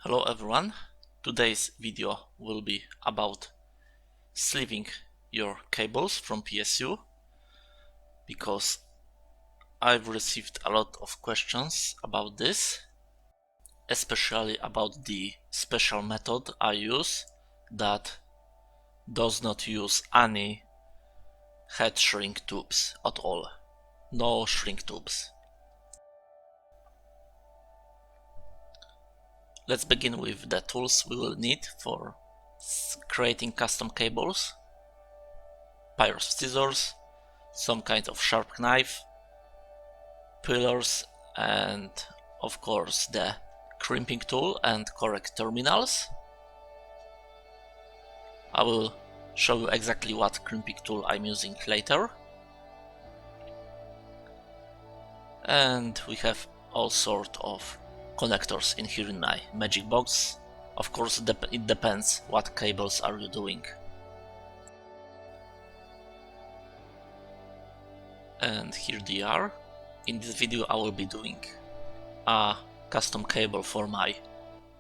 Hello everyone, today's video will be about sleeving your cables from PSU because I've received a lot of questions about this, especially about the special method I use that does not use any head shrink tubes at all, no shrink tubes. Let's begin with the tools we will need for creating custom cables. Pair of scissors, some kind of sharp knife, pillars, and of course the crimping tool and correct terminals. I will show you exactly what crimping tool I'm using later. And we have all sort of connectors in here in my magic box. Of course it depends what cables are you doing. And here they are. In this video I will be doing a custom cable for my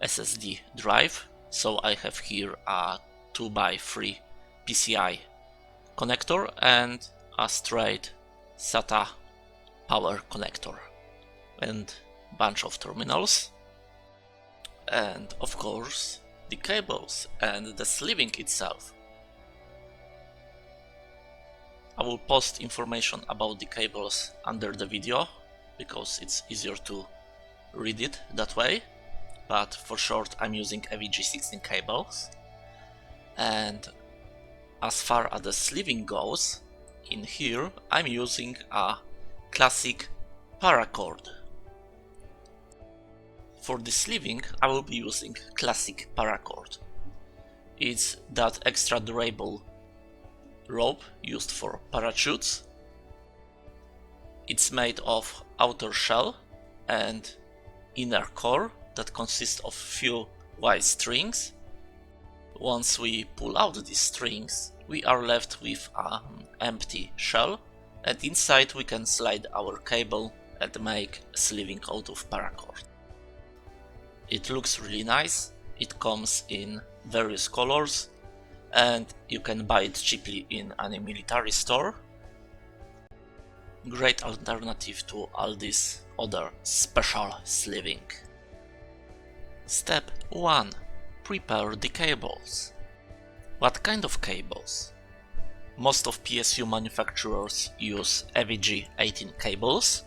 SSD drive. So I have here a 2x3 PCI connector and a straight SATA power connector and bunch of terminals, and of course the cables and the sleeving itself. I will post information about the cables under the video because it's easier to read it that way, but for short I'm using AVG16 cables. And as far as the sleeving goes, in here I'm using a classic Paracord. For the sleeving I will be using classic Paracord. It's that extra durable rope used for parachutes. It's made of outer shell and inner core that consists of few white strings. Once we pull out these strings, we are left with an empty shell, and inside we can slide our cable and make sleeving out of Paracord. It looks really nice, it comes in various colors, and you can buy it cheaply in any military store. Great alternative to all this other special sleeving. Step 1. Prepare the cables. What kind of cables? Most of PSU manufacturers use AVG18 cables.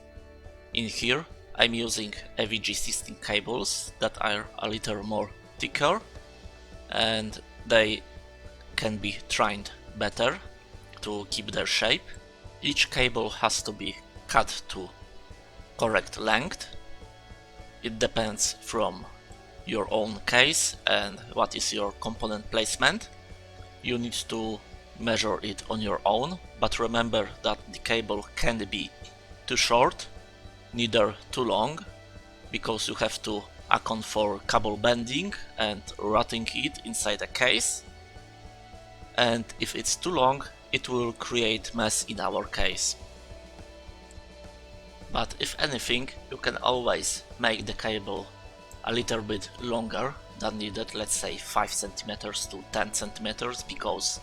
In here I'm using AVG16 cables that are a little more thicker and they can be trimmed better to keep their shape. Each cable has to be cut to correct length. It depends from your own case and what is your component placement. You need to measure it on your own, but remember that the cable can't be too short, neither too long, because you have to account for cable bending and rotting it inside a case. And if it's too long, it will create mess in our case. But if anything, you can always make the cable a little bit longer than needed, let's say 5 cm to 10 cm, because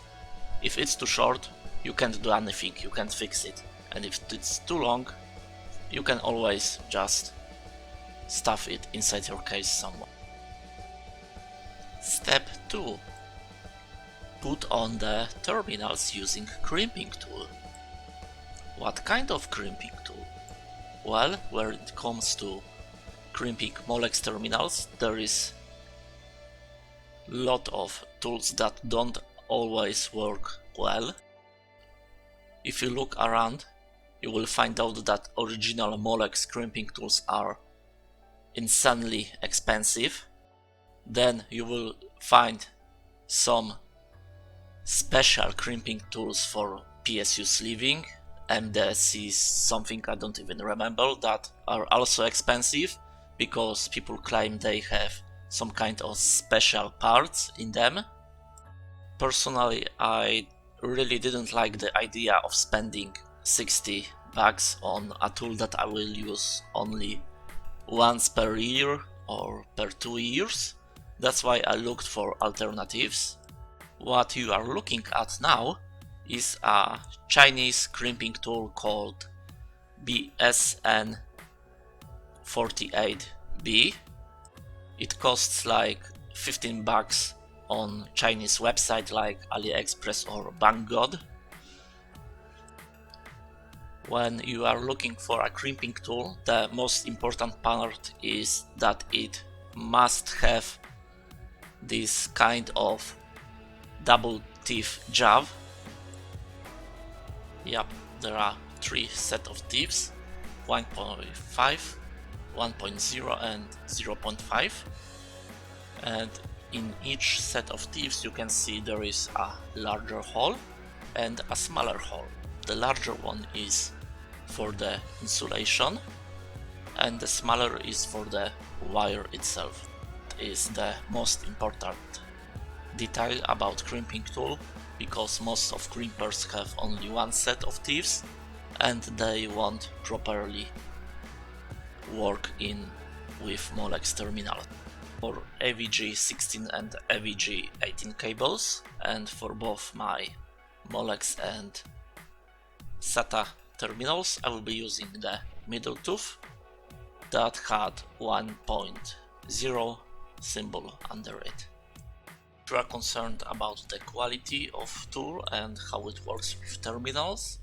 if it's too short, you can't do anything, you can't fix it. And if it's too long, you can always just stuff it inside your case somewhere. Step 2. Put on the terminals using crimping tool. What kind of crimping tool? Well, when it comes to crimping Molex terminals, there is a lot of tools that don't always work well. If you look around, you will find out that original Molex crimping tools are insanely expensive. Then you will find some special crimping tools for PSU sleeving, MDS something I don't even remember, that are also expensive because people claim they have some kind of special parts in them. Personally, I really didn't like the idea of spending $60 on a tool that I will use only once per year or per 2 years. That's why I looked for alternatives. What you are looking at now is a Chinese crimping tool called BSN48B. It costs like 15 bucks on Chinese website like AliExpress or Banggood. When you are looking for a crimping tool, the most important part is that it must have this kind of double teeth jaw. Yep, there are 3 sets of teeth, 1.5, 1.0 and 0.5, and in each set of teeth you can see there is a larger hole and a smaller hole. The larger one is for the insulation and the smaller is for the wire itself. It is the most important detail about crimping tool, because most of crimpers have only one set of teeth and they won't properly work in with Molex terminal. For AVG 16 and AVG 18 cables, and for both my Molex and SATA terminals, I will be using the middle tooth that had 1.0 symbol under it. If you are concerned about the quality of tool and how it works with terminals,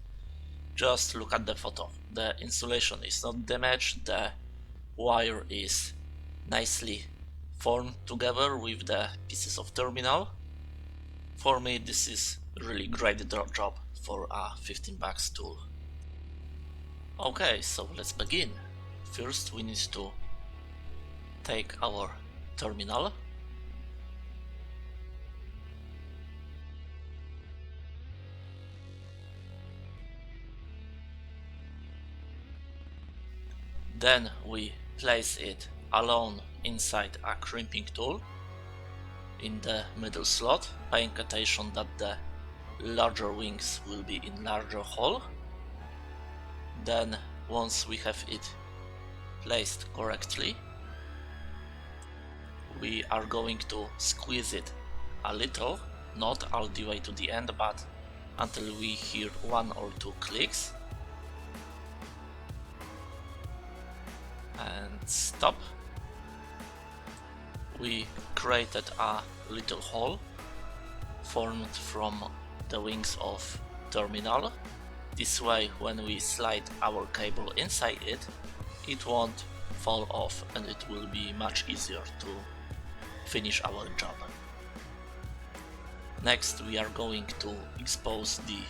just look at the photo. The insulation is not damaged, the wire is nicely formed together with the pieces of terminal. For me, this is really great job for a 15 bucks tool. Okay, so let's begin. First we need to take our terminal, then we place it alone inside a crimping tool in the middle slot, paying attention that the larger wings will be in larger hole. Then once we have it placed correctly, we are going to squeeze it a little, not all the way to the end, but until we hear 1 or 2 clicks, and stop. We created a little hole formed from the wings of terminal. This way, when we slide our cable inside it, it won't fall off and it will be much easier to finish our job. Next, we are going to expose the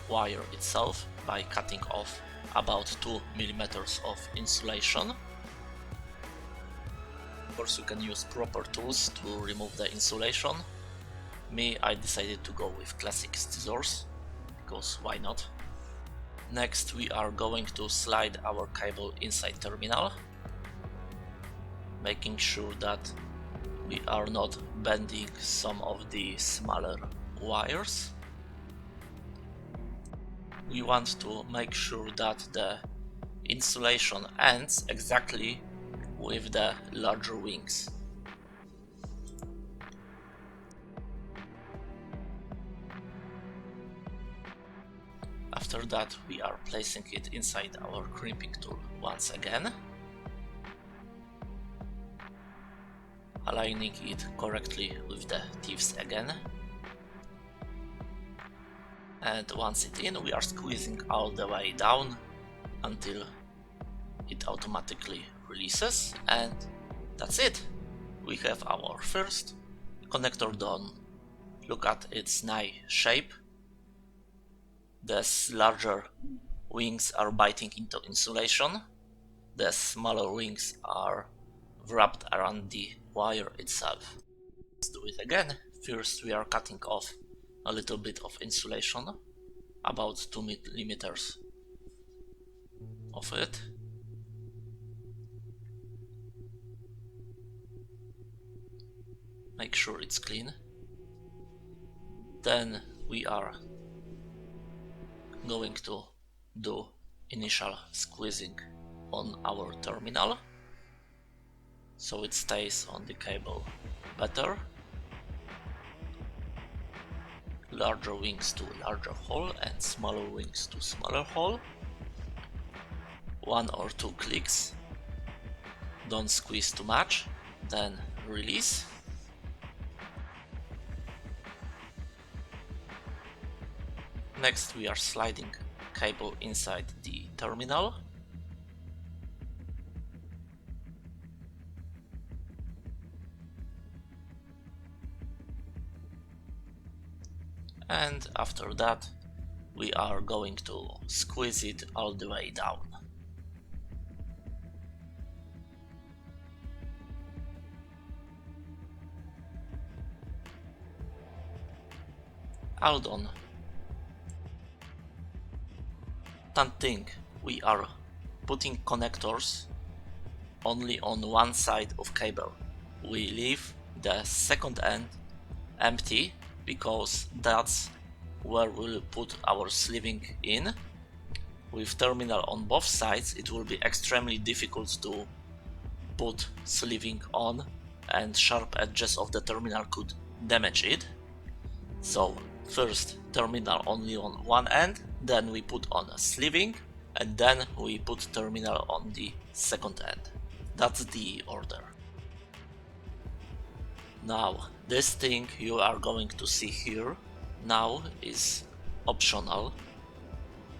wire itself by cutting off about 2 mm of insulation. Of course, you can use proper tools to remove the insulation. Me, I decided to go with classic scissors, because why not? Next, we are going to slide our cable inside terminal, making sure that we are not bending some of the smaller wires. We want to make sure that the insulation ends exactly with the larger wings. After that, we are placing it inside our crimping tool once again, aligning it correctly with the teeth again, and once it's in, we are squeezing all the way down until it automatically releases, and that's it. We have our first connector done. Look at its nice shape. The larger wings are biting into insulation, the smaller wings are wrapped around the wire itself. Let's do it again. First, we are cutting off a little bit of insulation, about 2 mm of it. Make sure it's clean. Then we are going to do initial squeezing on our terminal. so it stays on the cable better. Larger wings to larger hole and smaller wings to smaller hole. 1 or 2 clicks. Don't squeeze too much, then release. Next we are sliding cable inside the terminal. And after that we are going to squeeze it all the way down. All done. Important thing, we are putting connectors only on one side of cable. We leave the second end empty because that's where we'll put our sleeving in. With terminal on both sides it will be extremely difficult to put sleeving on, and sharp edges of the terminal could damage it. So first terminal only on one end, then we put on a sleeving, and then we put terminal on the second end. That's the order. Now this thing you are going to see here now is optional.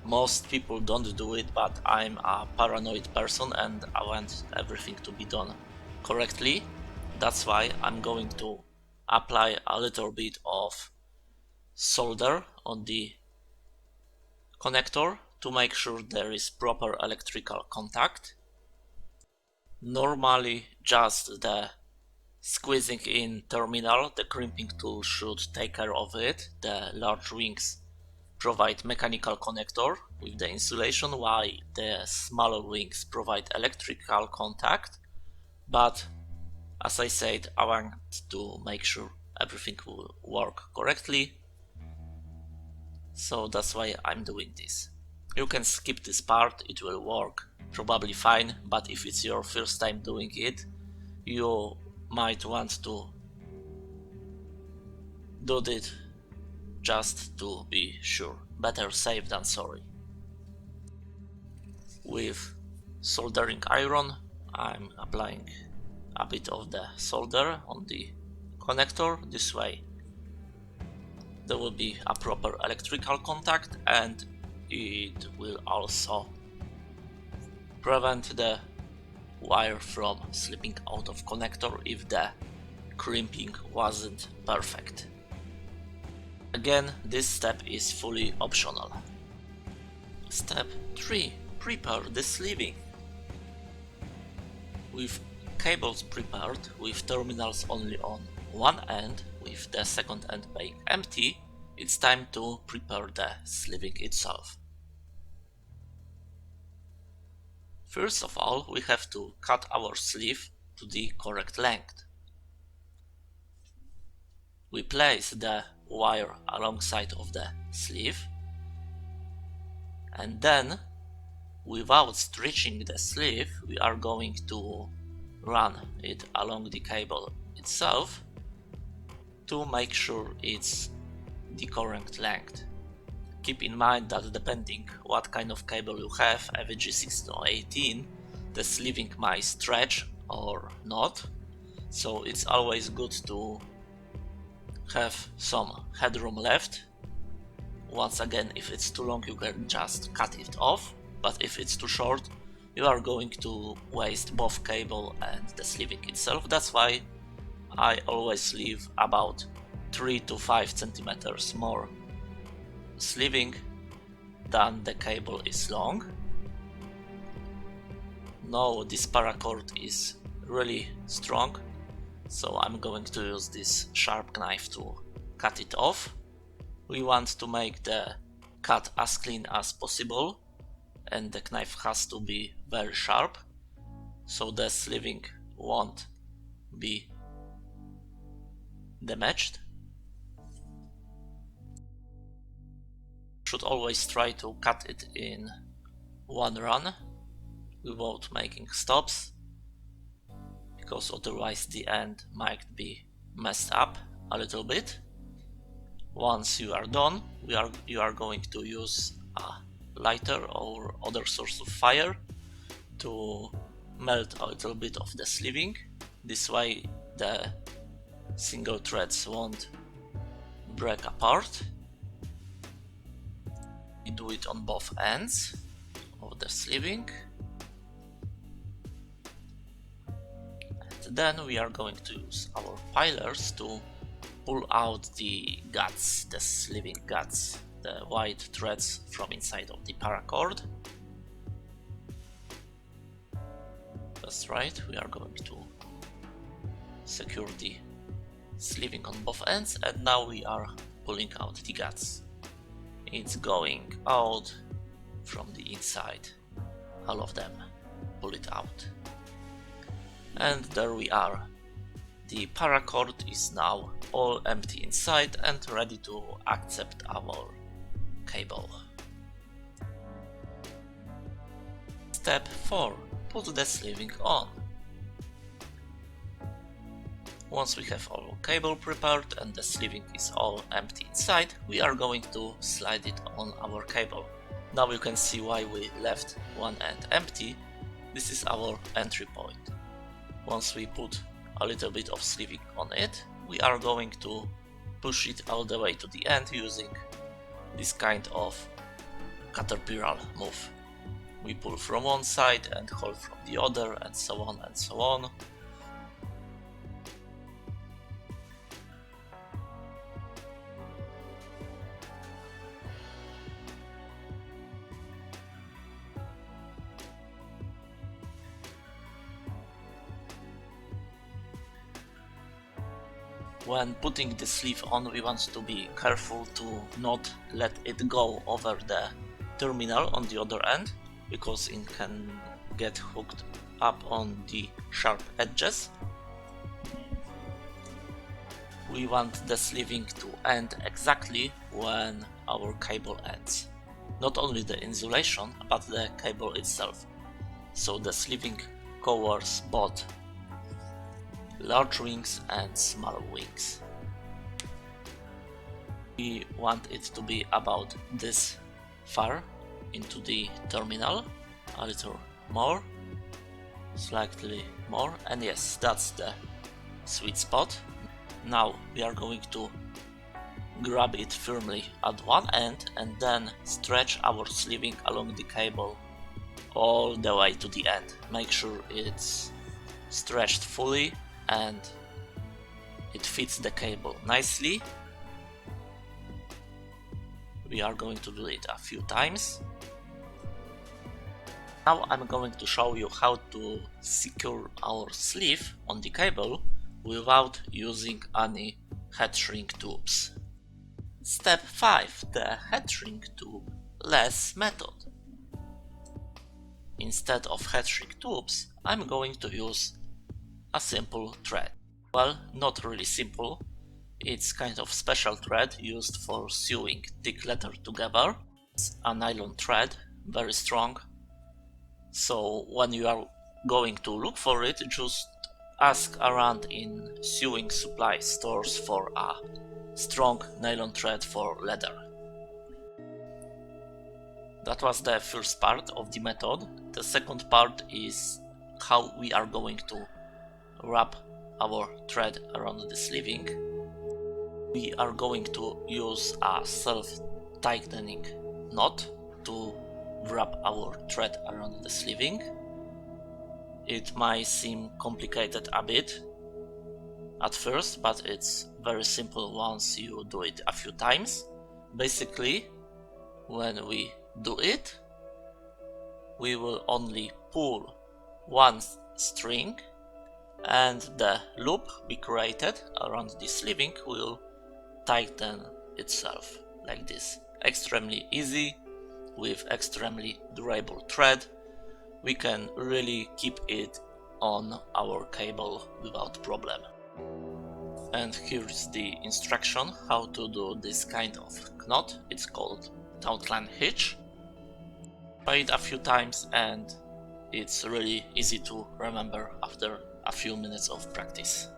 Most people don't do it, but I'm a paranoid person and I want everything to be done correctly. That's why I'm going to apply a little bit of solder on the connector to make sure there is proper electrical contact. Normally just the squeezing in terminal, the crimping tool should take care of it. The large wings provide mechanical connector with the insulation, while the smaller wings provide electrical contact. But as I said, I want to make sure everything will work correctly, so that's why I'm doing this. You can skip this part, it will work probably fine, but if it's your first time doing it, you might want to do it just to be sure. Better safe than sorry. With soldering iron, I'm applying a bit of the solder on the connector. This way there will be a proper electrical contact, and it will also prevent the wire from slipping out of connector if the crimping wasn't perfect. Again, this step is fully optional. Step 3. Prepare the sleeving. With cables prepared, with terminals only on one end, with the second end being empty, it's time to prepare the sleeving itself. First of all, we have to cut our sleeve to the correct length. We place the wire alongside of the sleeve, and then, without stretching the sleeve, we are going to run it along the cable itself to make sure it's the correct length. Keep in mind that depending what kind of cable you have, AVG16 or 18, the sleeving might stretch or not, so it's always good to have some headroom left. Once again, if it's too long you can just cut it off, but if it's too short you are going to waste both cable and the sleeving itself. That's why I always leave about 3 to 5 centimeters more sleeving than the cable is long. Now this paracord is really strong, so I'm going to use this sharp knife to cut it off. We want to make the cut as clean as possible, and the knife has to be very sharp, so the sleeving won't be damaged. Should always try to cut it in one run without making stops, because otherwise the end might be messed up a little bit. Once you are done, you are going to use a lighter or other source of fire to melt a little bit of the sleeving. This way the single threads won't break apart. We do it on both ends of the sleeving. And then we are going to use our pilers to pull out the guts, the sleeving guts, the white threads from inside of the paracord. That's right, we are going to secure the sleeving on both ends, and now we are pulling out the guts. It's going out from the inside, all of them. Pull it out. And there we are. The paracord is now all empty inside and ready to accept our cable. Step 4. Put the sleeving on. Once we have our cable prepared and the sleeving is all empty inside, we are going to slide it on our cable. Now you can see why we left one end empty. This is our entry point. Once we put a little bit of sleeving on it, we are going to push it all the way to the end using this kind of caterpillar move. We pull from one side and hold from the other, and so on and so on. When putting the sleeve on, we want to be careful to not let it go over the terminal on the other end, because it can get hooked up on the sharp edges. We want the sleeving to end exactly when our cable ends. Not only the insulation, but the cable itself. So the sleeving covers both large wings and small wings. We want it to be about this far into the terminal, a little more, slightly more, and yes, that's the sweet spot. Now we are going to grab it firmly at one end and then stretch our sleeving along the cable all the way to the end. Make sure it's stretched fully and it fits the cable nicely. We are going to do it a few times. Now I'm going to show you how to secure our sleeve on the cable without using any heatshrink tubes. Step 5. The heatshrink tube less method. Instead of heatshrink tubes, I'm going to use a simple thread. Well, not really simple. It's kind of special thread used for sewing thick leather together. It's a nylon thread, very strong. So when you are going to look for it, just ask around in sewing supply stores for a strong nylon thread for leather. That was the first part of the method. The second part is how we are going to wrap our thread around the sleeving. We are going to use a self-tightening knot to wrap our thread around the sleeving. It might seem complicated a bit at first, but it's very simple once you do it a few times. Basically, when we do it, we will only pull one string and the loop we created around the sleeving will tighten itself like this. Extremely easy with extremely durable thread. We can really keep it on our cable without problem. And here's the instruction how to do this kind of knot. It's called tautline hitch. Try it a few times and it's really easy to remember after a few minutes of practice.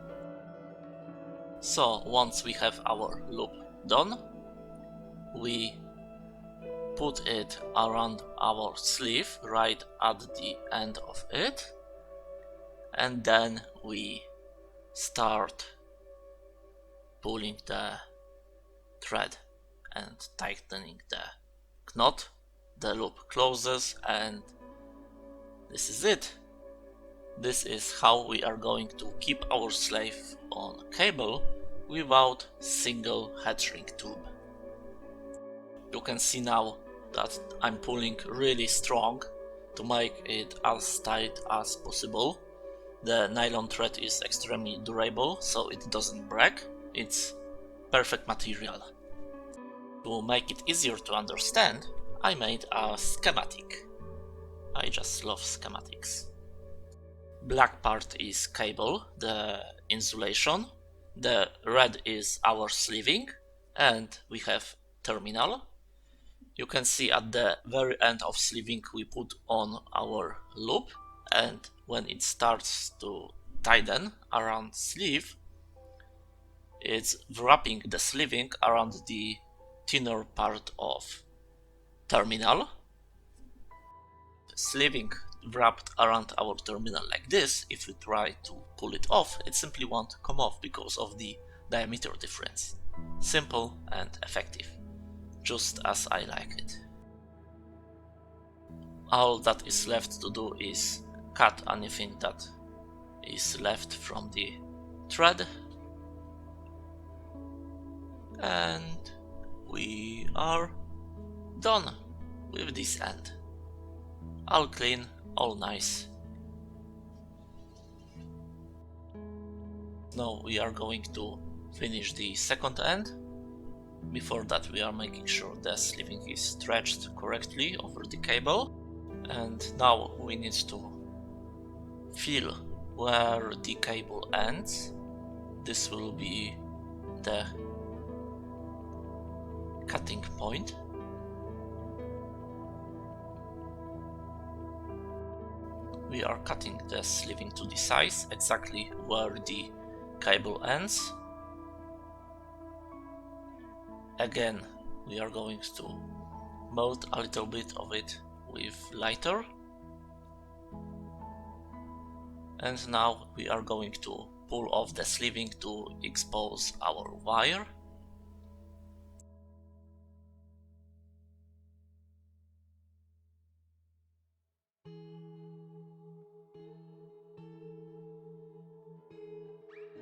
So once we have our loop done, we put it around our sleeve right at the end of it, and then we start pulling the thread and tightening the knot. The loop closes, and this is it. This is how we are going to keep our sleeve on cable without single heatshrink tube. You can see now that I'm pulling really strong to make it as tight as possible. The nylon thread is extremely durable, so it doesn't break. It's perfect material. To make it easier to understand, I made a schematic. I just love schematics. Black part is cable, the insulation. The red is our sleeving, and we have terminal. You can see at the very end of sleeving we put on our loop, and when it starts to tighten around sleeve, it's wrapping the sleeving around the thinner part of terminal. Sleeving wrapped around our terminal like this, if we try to pull it off, it simply won't come off because of the diameter difference. Simple and effective, just as I like it. All that is left to do is cut anything that is left from the thread, and we are done with this end. All clean, all nice. Now we are going to finish the second end. Before that, we are making sure the sleeving is stretched correctly over the cable, and now we need to feel where the cable ends. This will be the cutting point. We are cutting the sleeving to the size exactly where the cable ends. Again, we are going to mold a little bit of it with lighter. And now we are going to pull off the sleeving to expose our wire.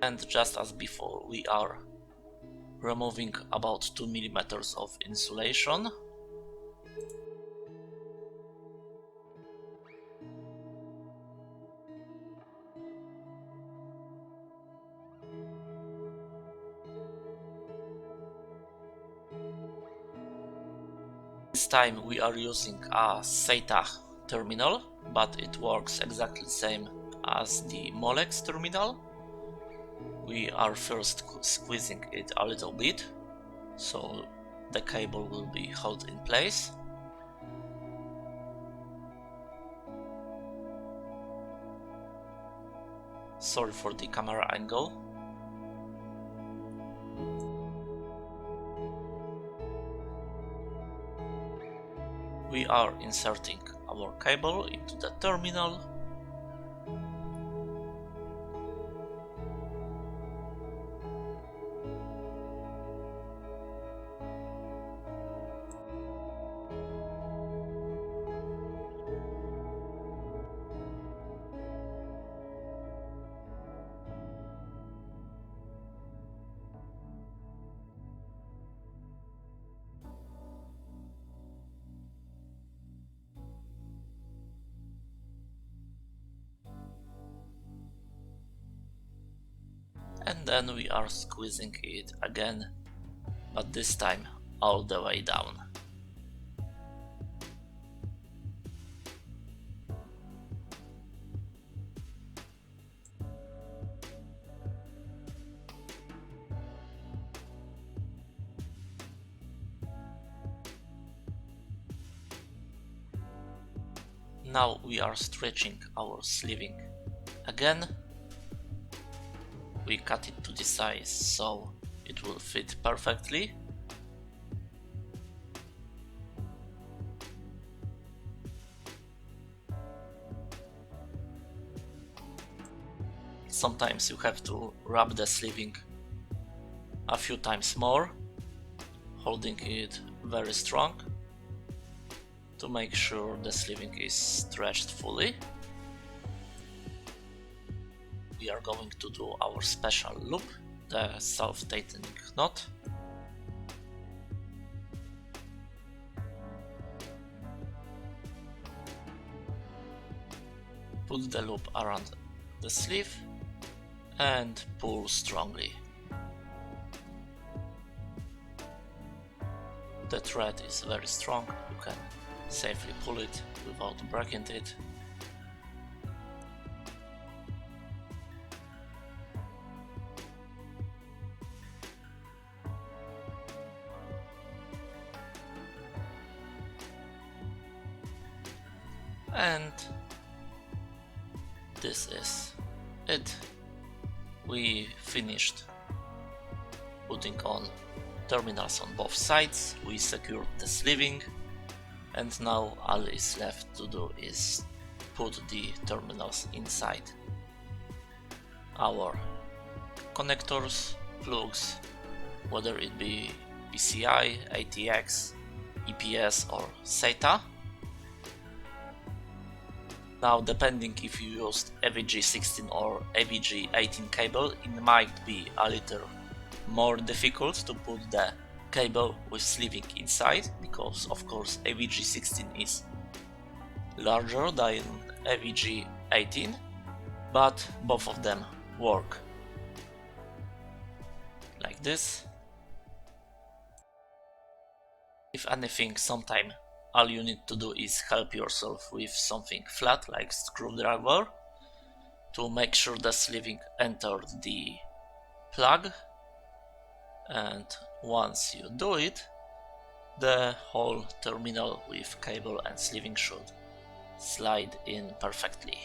And just as before, we are removing about 2 mm of insulation. This time we are using a SATA terminal, but it works exactly the same as the Molex terminal. We are first squeezing it a little bit, so the cable will be held in place. Sorry for the camera angle. We are inserting our cable into the terminal. And then we are squeezing it again, but this time all the way down. Now we are stretching our sleeving again, we cut it to the size so it will fit perfectly. Sometimes you have to rub the sleeving a few times more, holding it very strong to make sure the sleeving is stretched fully. We are going to do our special loop, the self-tightening knot. Put the loop around the sleeve and pull strongly. The thread is very strong, you can safely pull it without breaking it. And this is it. We finished putting on terminals on both sides, we secured the sleeving, and now all is left to do is put the terminals inside. Our connectors, plugs, whether it be PCI, ATX, EPS or SATA. Now, depending if you used AVG16 or AVG18 cable, it might be a little more difficult to put the cable with sleeving inside, because of course AVG16 is larger than AVG18, but both of them work like this. If anything, sometime all you need to do is help yourself with something flat like screwdriver to make sure the sleeving entered the plug, and once you do it, the whole terminal with cable and sleeving should slide in perfectly.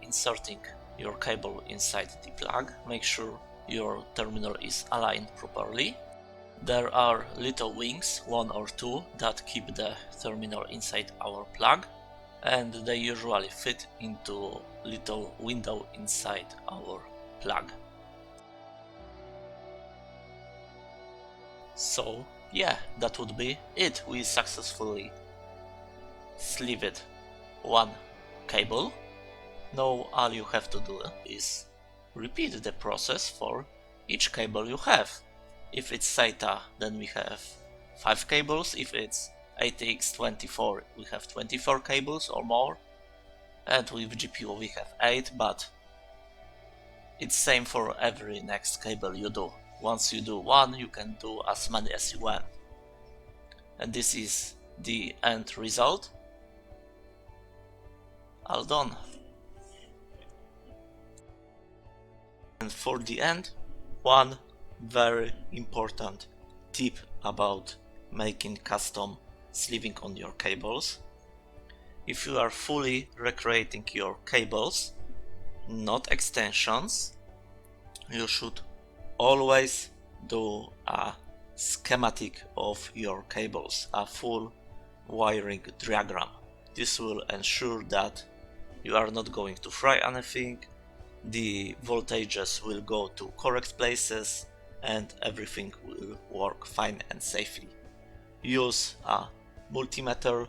Inserting your cable inside the plug, make sure your terminal is aligned properly. There are little wings, one or two, that keep the terminal inside our plug, and they usually fit into little window inside our plug. So yeah, that would be it. We successfully sleeved one cable. Now all you have to do is repeat the process for each cable you have. If it's SATA, then we have 5 cables. If it's ATX24, we have 24 cables or more. And with GPU we have 8, but it's same for every next cable you do. Once you do one, you can do as many as you want. And this is the end result. All done. And for the end, one very important tip about making custom sleeving on your cables. If you are fully recreating your cables, not extensions, you should always do a schematic of your cables, a full wiring diagram. This will ensure that you are not going to fry anything, the voltages will go to correct places, and everything will work fine and safely. Use a multimeter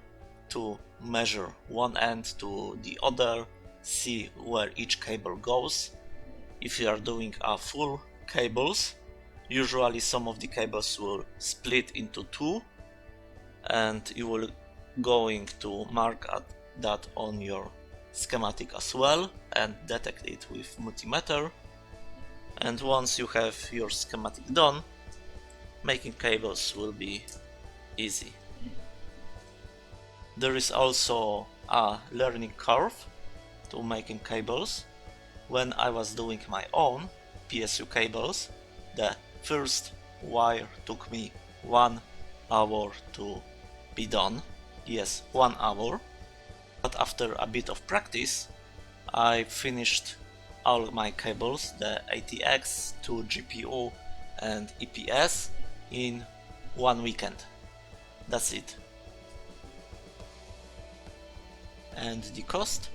to measure one end to the other, see where each cable goes. If you are doing a full cables, usually some of the cables will split into two, and you will going to mark that on your schematic as well and detect it with multimeter. And once you have your schematic done, making cables will be easy. There is also a learning curve to making cables. When I was doing my own PSU cables, the first wire took me 1 hour to be done. Yes, 1 hour. But after a bit of practice, I finished all my cables, the ATX to GPU and EPS, in one weekend. That's it. And the cost?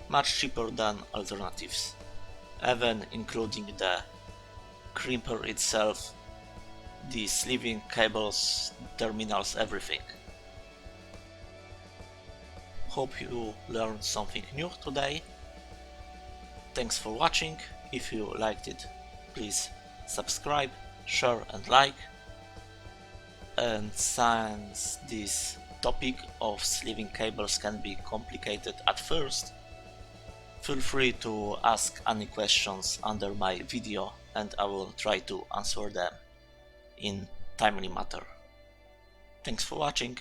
Much cheaper than alternatives, even including the crimper itself, the sleeving cables, terminals, everything. Hope you learned something new today. Thanks for watching. If you liked it, please subscribe, share and like. And since this topic of sleeving cables can be complicated at first, feel free to ask any questions under my video and I will try to answer them in timely manner. Thanks for watching.